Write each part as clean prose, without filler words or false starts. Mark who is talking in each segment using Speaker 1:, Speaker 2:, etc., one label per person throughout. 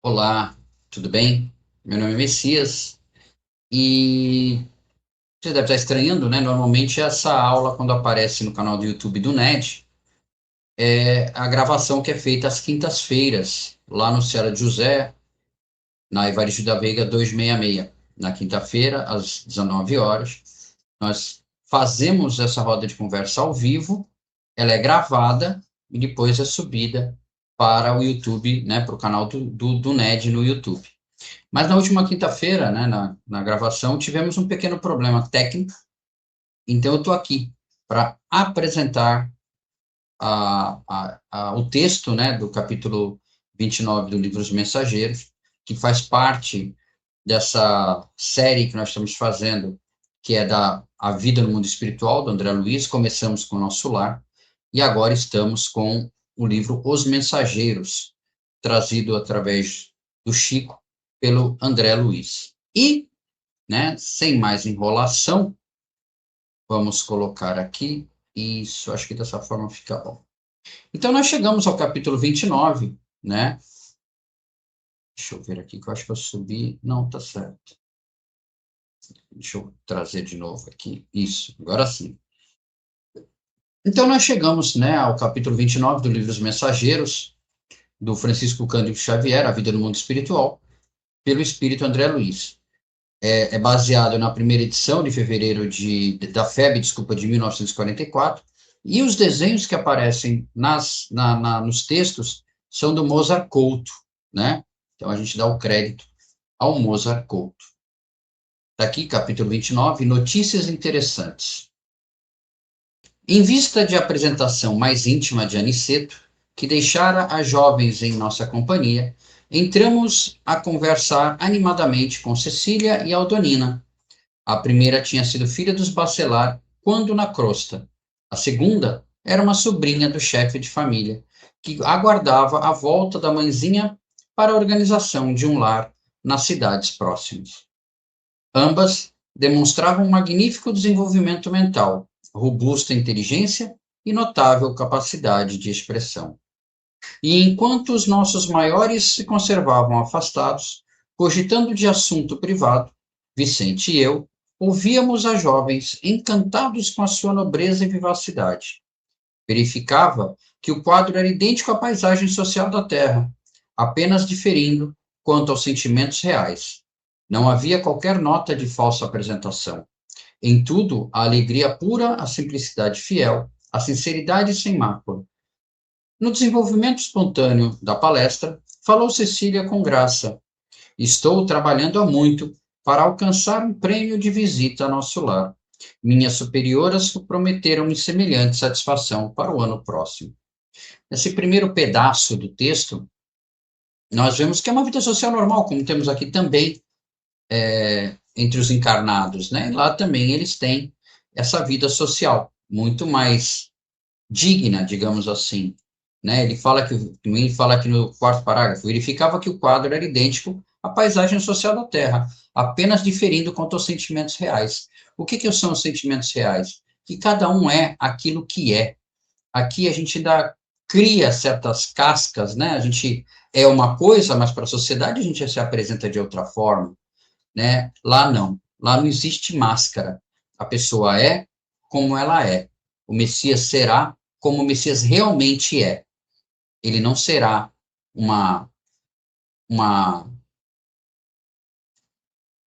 Speaker 1: Olá, tudo bem? Meu nome é Messias e você deve estar estranhando, né? Normalmente essa aula, quando aparece no canal do YouTube do NED, é a gravação que é feita às quintas-feiras, lá no Cela de José, na Evaristo da Veiga 266. Na quinta-feira, às 19 horas, nós fazemos essa roda de conversa ao vivo, ela é gravada e depois é subida para o YouTube, né? Para o canal do NED no YouTube. Mas na última quinta-feira, né, na gravação, tivemos um pequeno problema técnico, então eu estou aqui para apresentar o texto, né, do capítulo 29 do livro Os Mensageiros, que faz parte dessa série que nós estamos fazendo, que é da A Vida no Mundo Espiritual, do André Luiz. Começamos com o Nosso Lar, e agora estamos com o livro Os Mensageiros, trazido através do Chico, pelo André Luiz. E, né, sem mais enrolação, vamos colocar aqui, isso, acho que dessa forma fica bom. Então, nós chegamos ao capítulo 29, né? Deixa eu ver aqui, que eu acho que eu subi. Não, tá certo. Deixa eu trazer de novo aqui. Isso, agora sim. Então, nós chegamos, né, ao capítulo 29 do livro Dos Mensageiros, do Francisco Cândido Xavier, A Vida no Mundo Espiritual, pelo Espírito André Luiz. É baseado na primeira edição de fevereiro da FEB, desculpa, de 1944, e os desenhos que aparecem nos textos são do Mozart Couto, né? Então, a gente dá o crédito ao Mozart Couto. Está aqui, capítulo 29, notícias interessantes. Em vista de apresentação mais íntima de Aniceto, que deixara as jovens em nossa companhia, entramos a conversar animadamente com Cecília e Aldonina. A primeira tinha sido filha dos Bacelar quando na crosta. A segunda era uma sobrinha do chefe de família, que aguardava a volta da mãezinha para a organização de um lar nas cidades próximas. Ambas demonstravam um magnífico desenvolvimento mental, robusta inteligência e notável capacidade de expressão. E enquanto os nossos maiores se conservavam afastados, cogitando de assunto privado, Vicente e eu ouvíamos as jovens encantados com a sua nobreza e vivacidade. Verificava que o quadro era idêntico à paisagem social da Terra, apenas diferindo quanto aos sentimentos reais. Não havia qualquer nota de falsa apresentação. Em tudo, a alegria pura, a simplicidade fiel, a sinceridade sem mácula. No desenvolvimento espontâneo da palestra, falou Cecília com graça. Estou trabalhando há muito para alcançar um prêmio de visita a nosso lar. Minhas superioras prometeram-me semelhante satisfação para o ano próximo. Nesse primeiro pedaço do texto, nós vemos que é uma vida social normal, como temos aqui também entre os encarnados, né? Lá também eles têm essa vida social, muito mais digna, digamos assim, né? Ele fala aqui no quarto parágrafo, verificava que o quadro era idêntico à paisagem social da Terra, apenas diferindo quanto aos sentimentos reais. O que são os sentimentos reais? Que cada um é aquilo que é. Aqui a gente ainda cria certas cascas, né? A gente é uma coisa, mas para a sociedade a gente se apresenta de outra forma, né? Lá não. Lá não existe máscara. A pessoa é como ela é. O Messias será como o Messias realmente é. Ele não será uma, uma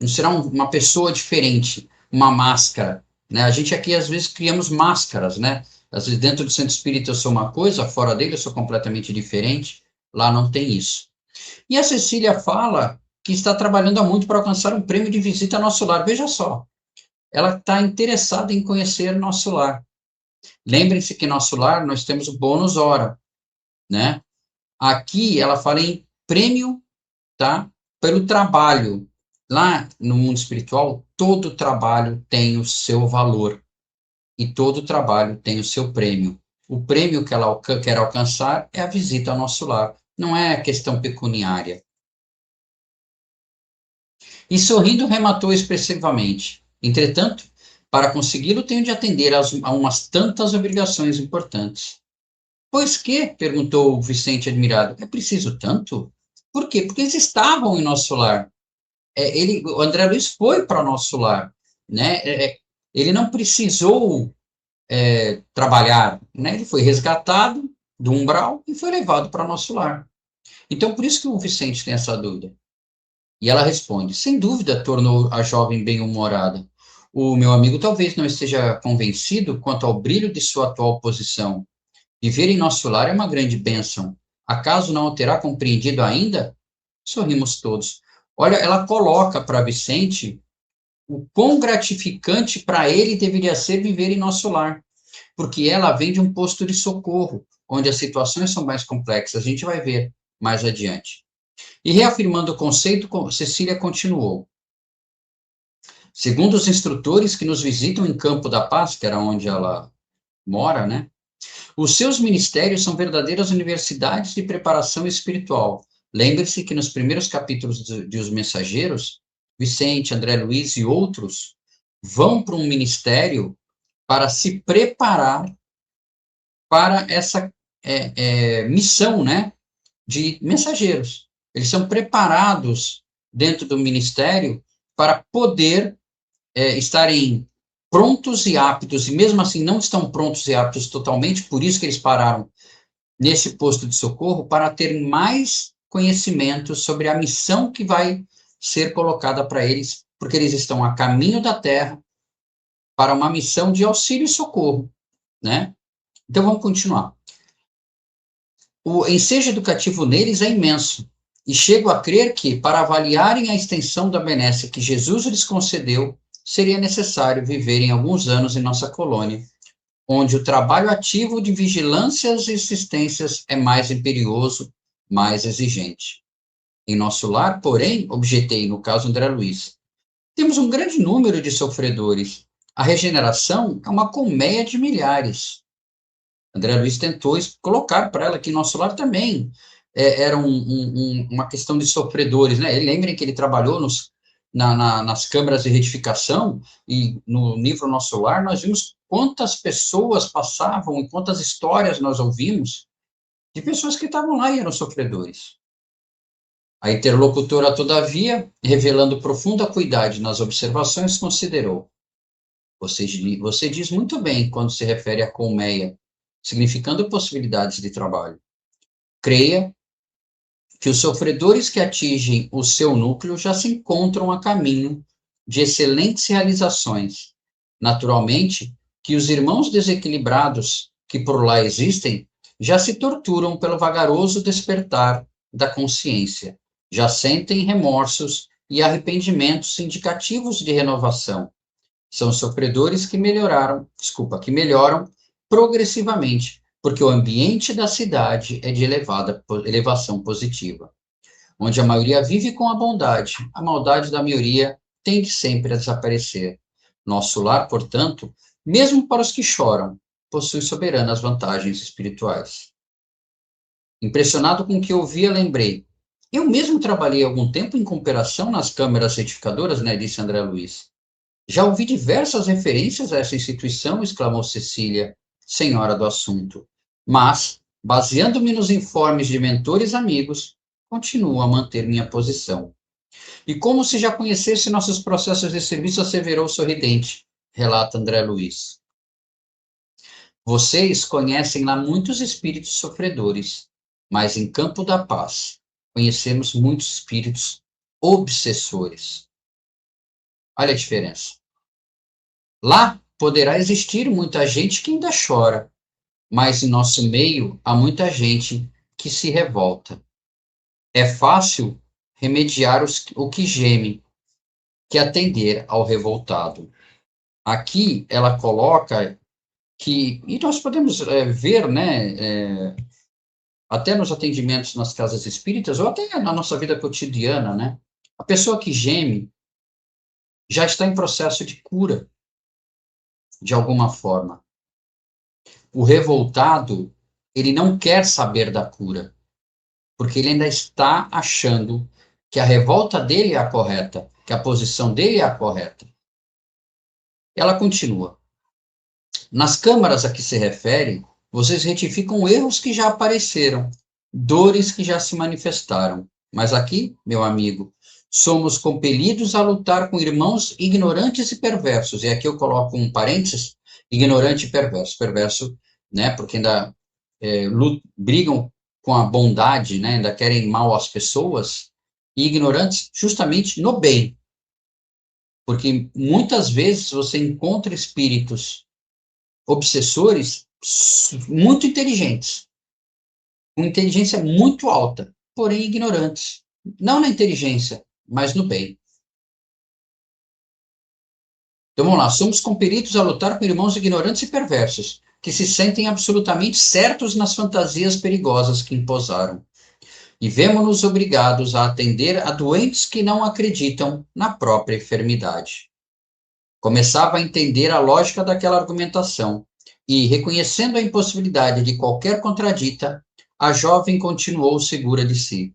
Speaker 1: não será uma pessoa diferente, uma máscara, né? A gente aqui às vezes criamos máscaras, né? Às vezes dentro do centro espírita eu sou uma coisa, fora dele eu sou completamente diferente. Lá não tem isso. E a Cecília fala que está trabalhando há muito para alcançar um prêmio de visita ao nosso lar. Veja só, ela está interessada em conhecer nosso lar. Lembrem-se que nosso lar nós temos o bônus hora, né? Aqui ela fala em prêmio, tá? Pelo trabalho. Lá no mundo espiritual, todo trabalho tem o seu valor e todo trabalho tem o seu prêmio. O prêmio que ela quer alcançar é a visita ao nosso lar, não é questão pecuniária. E sorrindo rematou expressivamente. Entretanto, para consegui-lo, tenho de atender a umas tantas obrigações importantes. Pois que? Perguntou Vicente admirado. É preciso tanto? Por quê? Porque eles estavam em nosso lar. O André Luiz foi para nosso lar, né? Ele não precisou trabalhar, né? Ele foi resgatado do umbral e foi levado para nosso lar. Então, por isso que o Vicente tem essa dúvida. E ela responde: sem dúvida, tornou a jovem bem-humorada. O meu amigo talvez não esteja convencido quanto ao brilho de sua atual posição. Viver em nosso lar é uma grande bênção. Acaso não o terá compreendido ainda? Sorrimos todos. Olha, ela coloca para Vicente o quão gratificante para ele deveria ser viver em nosso lar, porque ela vem de um posto de socorro, onde as situações são mais complexas. A gente vai ver mais adiante. E reafirmando o conceito, Cecília continuou. Segundo os instrutores que nos visitam em Campo da Paz, que era onde ela mora, né? Os seus ministérios são verdadeiras universidades de preparação espiritual. Lembre-se que nos primeiros capítulos de Os Mensageiros, Vicente, André Luiz e outros vão para um ministério para se preparar para essa missão, né, de mensageiros. Eles são preparados dentro do ministério para poder estarem prontos e aptos, e mesmo assim não estão prontos e aptos totalmente, por isso que eles pararam nesse posto de socorro, para ter mais conhecimento sobre a missão que vai ser colocada para eles, porque eles estão a caminho da Terra para uma missão de auxílio e socorro, né? Então vamos continuar. O ensejo educativo neles é imenso, e chego a crer que, para avaliarem a extensão da benécia que Jesus lhes concedeu, seria necessário viverem alguns anos em nossa colônia, onde o trabalho ativo de vigilâncias e assistências é mais imperioso, mais exigente. Em nosso lar, porém, objetei, no caso André Luiz, temos um grande número de sofredores. A regeneração é uma colmeia de milhares. André Luiz tentou colocar para ela que nosso lar também era uma questão de sofredores, né? Lembrem que ele trabalhou nas câmaras de retificação, e no livro Nosso Lar nós vimos quantas pessoas passavam e quantas histórias nós ouvimos de pessoas que estavam lá e eram sofredores. A interlocutora, todavia, revelando profunda cuidado nas observações, considerou: você diz muito bem quando se refere à colmeia, significando possibilidades de trabalho. Creia que os sofredores que atingem o seu núcleo já se encontram a caminho de excelentes realizações. Naturalmente, que os irmãos desequilibrados que por lá existem já se torturam pelo vagaroso despertar da consciência, já sentem remorsos e arrependimentos indicativos de renovação. São sofredores que melhoram progressivamente, porque o ambiente da cidade é de elevação positiva, onde a maioria vive com a bondade, a maldade da maioria tende sempre a desaparecer. Nosso lar, portanto, mesmo para os que choram, possui soberanas vantagens espirituais. Impressionado com o que ouvia, lembrei. Eu mesmo trabalhei algum tempo em cooperação nas câmaras certificadoras, né, disse André Luiz. Já ouvi diversas referências a essa instituição, exclamou Cecília, senhora do assunto. Mas, baseando-me nos informes de mentores amigos, continuo a manter minha posição. E como se já conhecesse nossos processos de serviço, asseverou sorridente, relata André Luiz. Vocês conhecem lá muitos espíritos sofredores, mas em Campo da Paz conhecemos muitos espíritos obsessores. Olha a diferença. Lá poderá existir muita gente que ainda chora, mas em nosso meio há muita gente que se revolta. É fácil remediar o que geme, que atender ao revoltado. Aqui ela coloca que, e nós podemos ver, né, até nos atendimentos nas casas espíritas, ou até na nossa vida cotidiana, né, a pessoa que geme já está em processo de cura, de alguma forma. O revoltado, ele não quer saber da cura, porque ele ainda está achando que a revolta dele é a correta, que a posição dele é a correta. Ela continua. Nas câmaras a que se refere, vocês retificam erros que já apareceram, dores que já se manifestaram. Mas aqui, meu amigo, somos compelidos a lutar com irmãos ignorantes e perversos. E aqui eu coloco um parênteses, ignorante e perverso. Perverso, né, porque ainda brigam com a bondade, né, ainda querem mal às pessoas, e ignorantes justamente no bem. Porque muitas vezes você encontra espíritos obsessores muito inteligentes, com inteligência muito alta, porém ignorantes. Não na inteligência, mas no bem. Então vamos lá, somos compelidos a lutar com irmãos ignorantes e perversos, que se sentem absolutamente certos nas fantasias perigosas que imposaram. E vemo-nos obrigados a atender a doentes que não acreditam na própria enfermidade. Começava a entender a lógica daquela argumentação, e, reconhecendo a impossibilidade de qualquer contradita, a jovem continuou segura de si.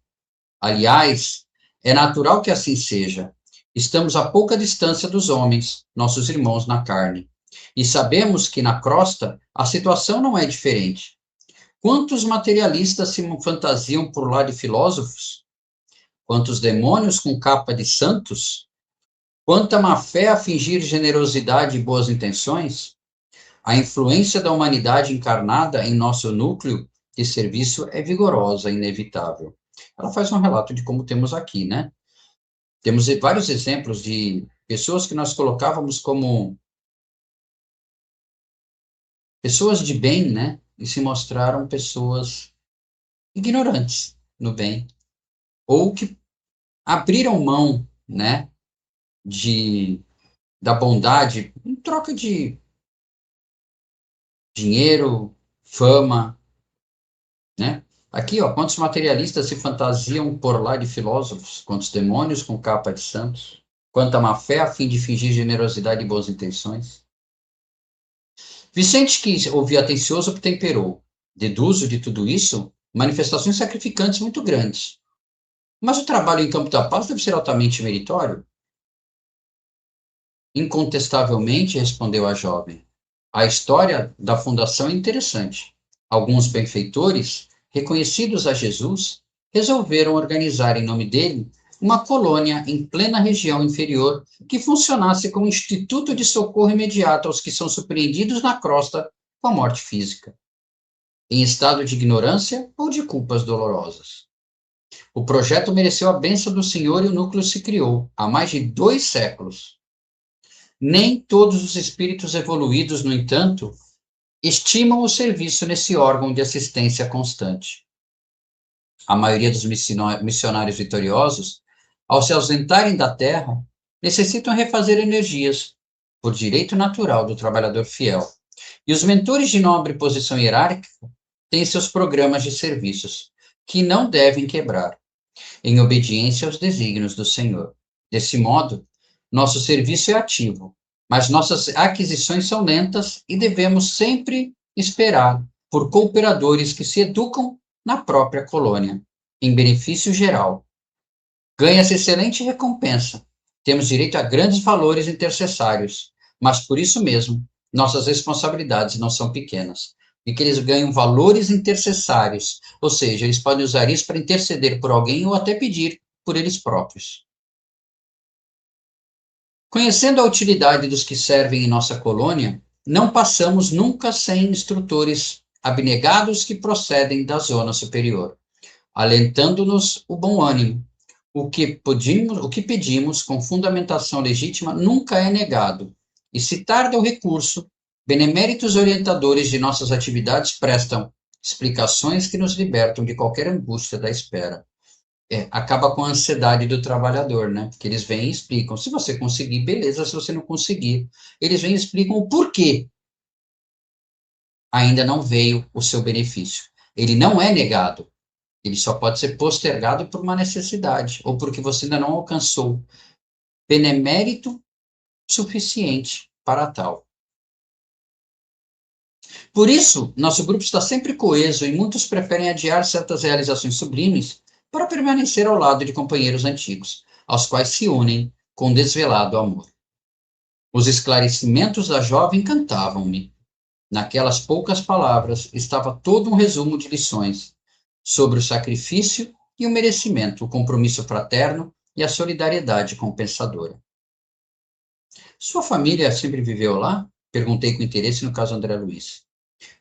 Speaker 1: Aliás, é natural que assim seja. Estamos a pouca distância dos homens, nossos irmãos na carne. E sabemos que na crosta a situação não é diferente. Quantos materialistas se fantasiam por lá de filósofos? Quantos demônios com capa de santos? Quanta má-fé a fingir generosidade e boas intenções? A influência da humanidade encarnada em nosso núcleo de serviço é vigorosa e inevitável. Ela faz um relato de como temos aqui, né? Temos vários exemplos de pessoas que nós colocávamos como pessoas de bem, né? E se mostraram pessoas ignorantes no bem, ou que abriram mão, né, da bondade em troca de dinheiro, fama, né? Aqui, ó, quantos materialistas se fantasiam por lá de filósofos, quantos demônios com capa de santos, quanta má-fé a fim de fingir generosidade e boas intenções. Vicente, que ouvia atencioso, temperou. Deduzo de tudo isso manifestações sacrificantes muito grandes. Mas o trabalho em campo da paz deve ser altamente meritório? Incontestavelmente, respondeu a jovem. A história da fundação é interessante. Alguns benfeitores, reconhecidos a Jesus, resolveram organizar em nome dele uma colônia em plena região inferior que funcionasse como instituto de socorro imediato aos que são surpreendidos na crosta com a morte física, em estado de ignorância ou de culpas dolorosas. O projeto mereceu a bênção do Senhor e o núcleo se criou há mais de 2 séculos. Nem todos os espíritos evoluídos, no entanto, estimam o serviço nesse órgão de assistência constante. A maioria dos missionários vitoriosos, ao se ausentarem da terra, necessitam refazer energias, por direito natural do trabalhador fiel. E os mentores de nobre posição hierárquica têm seus programas de serviços, que não devem quebrar, em obediência aos desígnios do Senhor. Desse modo, nosso serviço é ativo, mas nossas aquisições são lentas e devemos sempre esperar por cooperadores que se educam na própria colônia, em benefício geral. Ganha-se excelente recompensa. Temos direito a grandes valores intercessários, mas por isso mesmo, nossas responsabilidades não são pequenas. E que eles ganham valores intercessários, ou seja, eles podem usar isso para interceder por alguém ou até pedir por eles próprios. Conhecendo a utilidade dos que servem em nossa colônia, não passamos nunca sem instrutores abnegados que procedem da zona superior, alentando-nos o bom ânimo. O que pedimos com fundamentação legítima nunca é negado, e se tarda o recurso, beneméritos orientadores de nossas atividades prestam explicações que nos libertam de qualquer angústia da espera. Acaba com a ansiedade do trabalhador, né? Porque eles vêm e explicam. Se você conseguir, beleza. Se você não conseguir, eles vêm e explicam o porquê ainda não veio o seu benefício. Ele não é negado. Ele só pode ser postergado por uma necessidade ou porque você ainda não alcançou benemérito suficiente para tal. Por isso, nosso grupo está sempre coeso e muitos preferem adiar certas realizações sublimes para permanecer ao lado de companheiros antigos, aos quais se unem com desvelado amor. Os esclarecimentos da jovem encantavam-me. Naquelas poucas palavras estava todo um resumo de lições sobre o sacrifício e o merecimento, o compromisso fraterno e a solidariedade compensadora. Sua família sempre viveu lá? Perguntei com interesse no caso André Luiz.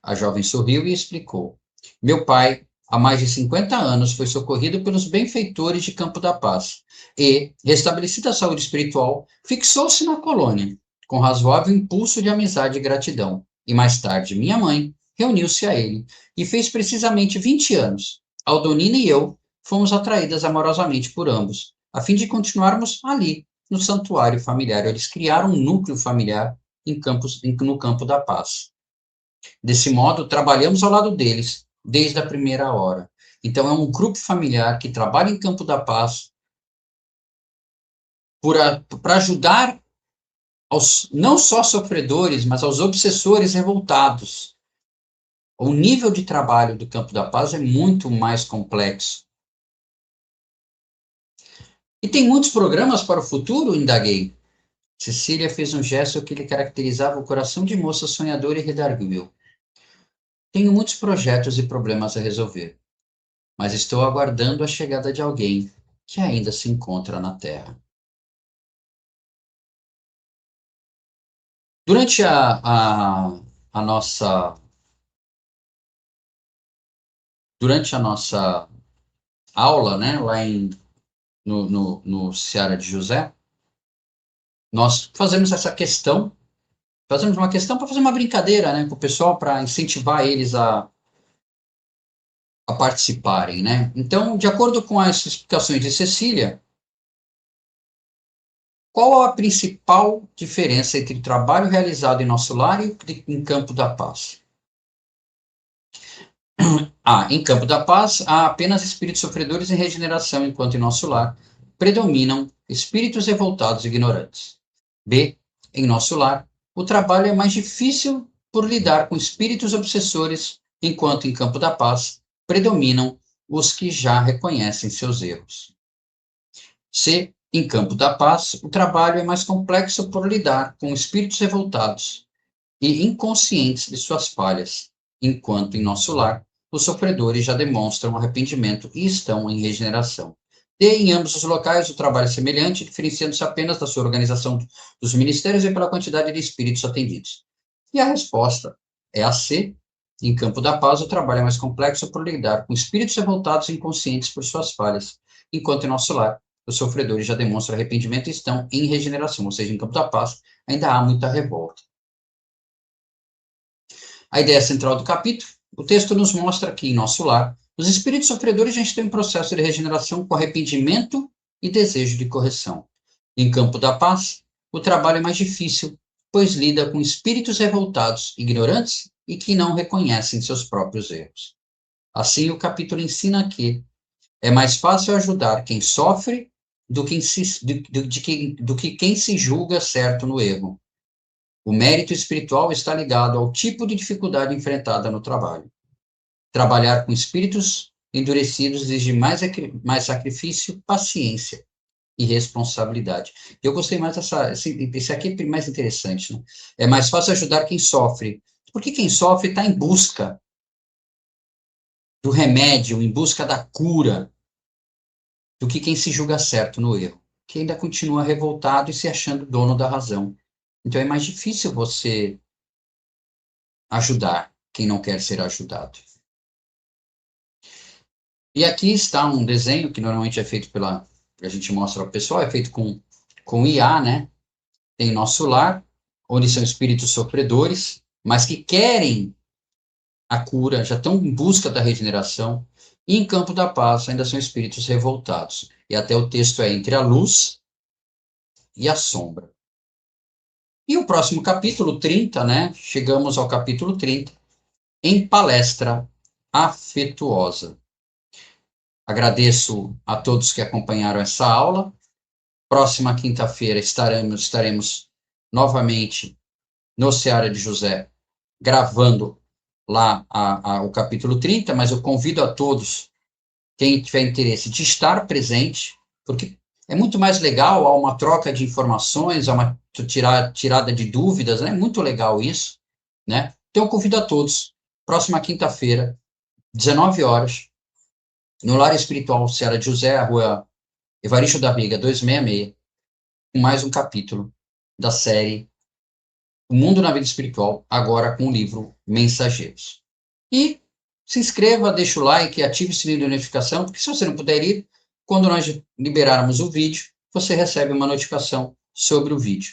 Speaker 1: A jovem sorriu e explicou. Meu pai, há mais de 50 anos, foi socorrido pelos benfeitores de Campo da Paz e, restabelecida a saúde espiritual, fixou-se na colônia, com razoável impulso de amizade e gratidão. E mais tarde, minha mãe reuniu-se a ele e fez precisamente 20 anos. Aldonina e eu fomos atraídas amorosamente por ambos, a fim de continuarmos ali, no santuário familiar. Eles criaram um núcleo familiar no Campo da Paz. Desse modo, trabalhamos ao lado deles, desde a primeira hora. Então, é um grupo familiar que trabalha em Campo da Paz para ajudar aos não só sofredores, mas aos obsessores revoltados. O nível de trabalho do Campo da Paz é muito mais complexo. E tem muitos programas para o futuro, indaguei. Cecília fez um gesto que lhe caracterizava o coração de moça sonhadora e redarguiu. Tenho muitos projetos e problemas a resolver, mas estou aguardando a chegada de alguém que ainda se encontra na Terra. Durante a nossa aula, né, lá no Seara de José, nós fazemos uma questão para fazer uma brincadeira, né, com o pessoal, para incentivar eles a participarem, né? Então, de acordo com as explicações de Cecília, qual a principal diferença entre o trabalho realizado em nosso lar e em Campo da Paz? Em Campo da Paz, há apenas espíritos sofredores em regeneração, enquanto em nosso lar predominam espíritos revoltados e ignorantes. B. Em nosso lar, o trabalho é mais difícil por lidar com espíritos obsessores, enquanto em Campo da Paz predominam os que já reconhecem seus erros. C. Em Campo da Paz, o trabalho é mais complexo por lidar com espíritos revoltados e inconscientes de suas falhas, enquanto em nosso lar, os sofredores já demonstram arrependimento e estão em regeneração. D. Em ambos os locais, o trabalho é semelhante, diferenciando-se apenas da sua organização dos ministérios e pela quantidade de espíritos atendidos. E a resposta é a C. Em Campo da Paz, o trabalho é mais complexo por lidar com espíritos revoltados e inconscientes por suas falhas, enquanto em nosso lar, os sofredores já demonstram arrependimento e estão em regeneração, ou seja, em Campo da Paz ainda há muita revolta. A ideia central do capítulo, o texto nos mostra que, em nosso lar, os espíritos sofredores já estão em processo de regeneração com arrependimento e desejo de correção. Em Campo da Paz, o trabalho é mais difícil, pois lida com espíritos revoltados, ignorantes e que não reconhecem seus próprios erros. Assim, o capítulo ensina que é mais fácil ajudar quem sofre do que quem se julga certo no erro. O mérito espiritual está ligado ao tipo de dificuldade enfrentada no trabalho. Trabalhar com espíritos endurecidos exige mais sacrifício, paciência e responsabilidade. Eu gostei mais esse aqui é mais interessante, né? É mais fácil ajudar quem sofre, porque quem sofre está em busca do remédio, em busca da cura, do que quem se julga certo no erro, que ainda continua revoltado e se achando dono da razão. Então é mais difícil você ajudar quem não quer ser ajudado. E aqui está um desenho que normalmente é feito a gente mostra ao pessoal, é feito com IA, né? Tem nosso lar, onde são espíritos sofredores, mas que querem a cura, já estão em busca da regeneração, e em Campo da Paz ainda são espíritos revoltados. E até o texto é entre a luz e a sombra. E o próximo capítulo 30, né? Chegamos ao capítulo 30, em palestra afetuosa. Agradeço a todos que acompanharam essa aula. Próxima quinta-feira estaremos novamente no Seara de José, gravando lá o capítulo 30, mas eu convido a todos, quem tiver interesse, de estar presente, porque é muito mais legal, há uma troca de informações, há uma tirada de dúvidas, né? Muito legal isso, né? Então, eu convido a todos, próxima quinta-feira, 19 horas, no Lar Espiritual Seara de José, a rua Evaristo da Viga, 266, com mais um capítulo da série O Mundo na Vida Espiritual, agora com o livro Mensageiros. E se inscreva, deixa o like, ative o sininho de notificação, porque se você não puder ir, quando nós liberarmos o vídeo, você recebe uma notificação sobre o vídeo.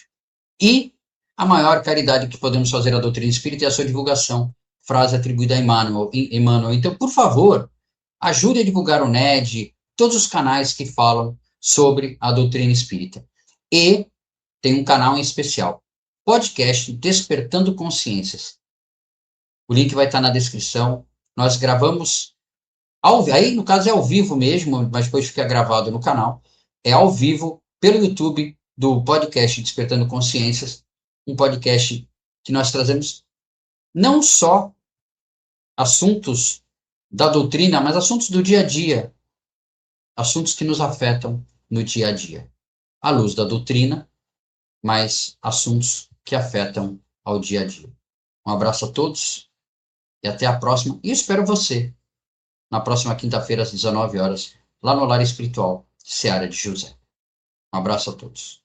Speaker 1: E a maior caridade que podemos fazer à doutrina espírita é a sua divulgação, frase atribuída a Emmanuel. Então, por favor, ajude a divulgar o NED, todos os canais que falam sobre a doutrina espírita. E tem um canal em especial, podcast Despertando Consciências. O link vai estar na descrição. Nós gravamos, aí no caso é ao vivo mesmo, mas depois fica gravado no canal. É ao vivo pelo YouTube do podcast Despertando Consciências, um podcast que nós trazemos não só assuntos da doutrina, mas assuntos do dia a dia, assuntos que nos afetam no dia a dia. À luz da doutrina, mas assuntos que afetam ao dia a dia. Um abraço a todos e até a próxima. E espero você na próxima quinta-feira, às 19 horas, lá no Lar Espiritual, Seara de José. Um abraço a todos.